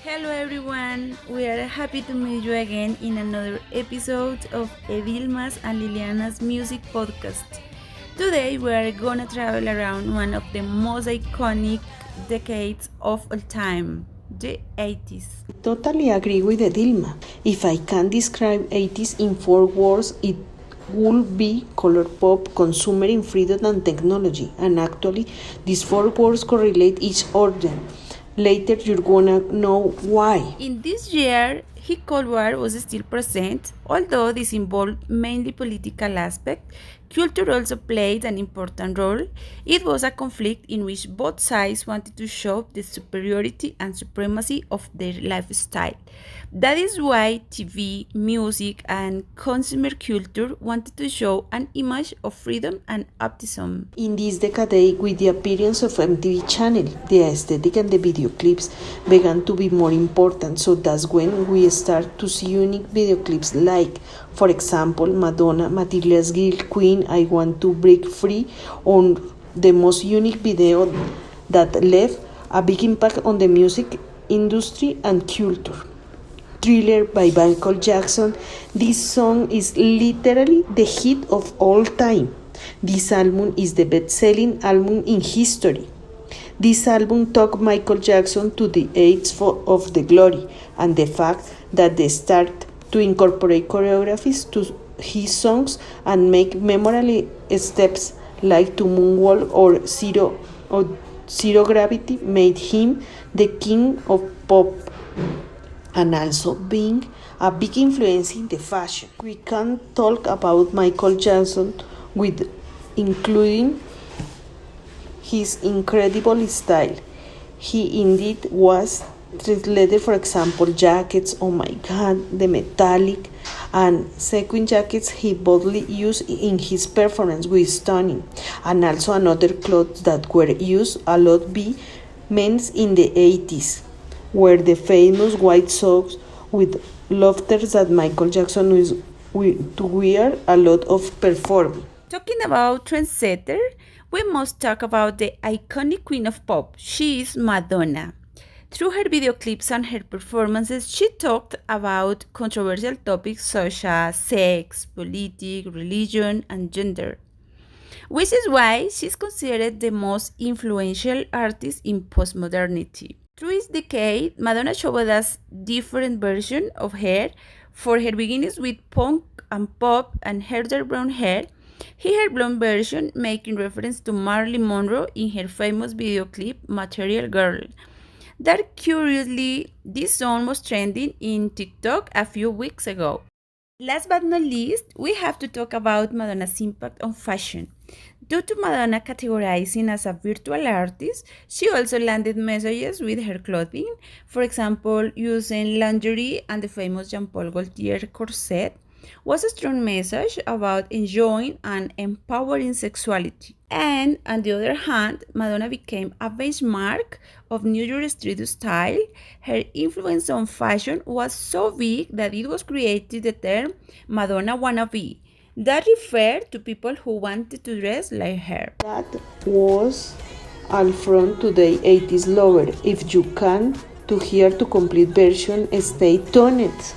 Hello everyone, we are happy to meet you again in another episode of Edilma's and Liliana's music podcast. Today we are gonna travel around one of the most iconic decades of all time, the 80s. Totally agree with Edilma. If I can describe 80s in four words, it would be color pop, consumer freedom and technology. And actually, these four words correlate each other. Later, you're gonna know why. In this year, the Cold War was still present, although this involved mainly political aspect. Culture also played an important role. It was a conflict in which both sides wanted to show the superiority and supremacy of their lifestyle. That is why TV, music, and consumer culture wanted to show an image of freedom and optimism. In this decade, with the appearance of MTV channel, the aesthetic and the video clips began to be more important. So that's when we start to see unique video clips like, for example, Madonna, Matilda's Girl Queen, I Want to Break Free, on the most unique video that left a big impact on the music industry and culture. Thriller by Michael Jackson. This song is literally the hit of all time. This album is the best-selling album in history. This album took Michael Jackson to the heights of the glory, and the fact that they start to incorporate choreographies to his songs and make memorable steps like to moonwalk or zero gravity made him the king of pop, and also being a big influence in the fashion. We can talk about Michael Jackson with including his incredible style. He indeed was translated, for example, jackets, oh my god, the metallic and sequin jackets he boldly used in his performance with stunning, and also another clothes that were used a lot by men's in the 80s were the famous white socks with loafers that Michael Jackson used to wear a lot of performing. Talking about trendsetter, we must talk about the iconic queen of pop. She is Madonna. Through her video clips and her performances, she talked about controversial topics such as sex, politics, religion, and gender, which is why she's considered the most influential artist in postmodernity. Through this decade, Madonna showed us different versions of her, for her beginnings with punk and pop and her dark brown hair. Here her blonde version making reference to Marilyn Monroe in her famous video clip Material Girl. That curiously, this song was trending in TikTok a few weeks ago. Last but not least, we have to talk about Madonna's impact on fashion. Due to Madonna categorizing as a virtual artist, she also landed messages with her clothing, for example, using lingerie and the famous Jean Paul Gaultier corset was a strong message about enjoying and empowering sexuality. And on the other hand, Madonna became a benchmark of New York street style. Her influence on fashion was so big that it was created the term Madonna wannabe. That referred to people who wanted to dress like her. That was all from today 80s lover. If you can to hear the complete version, stay tuned.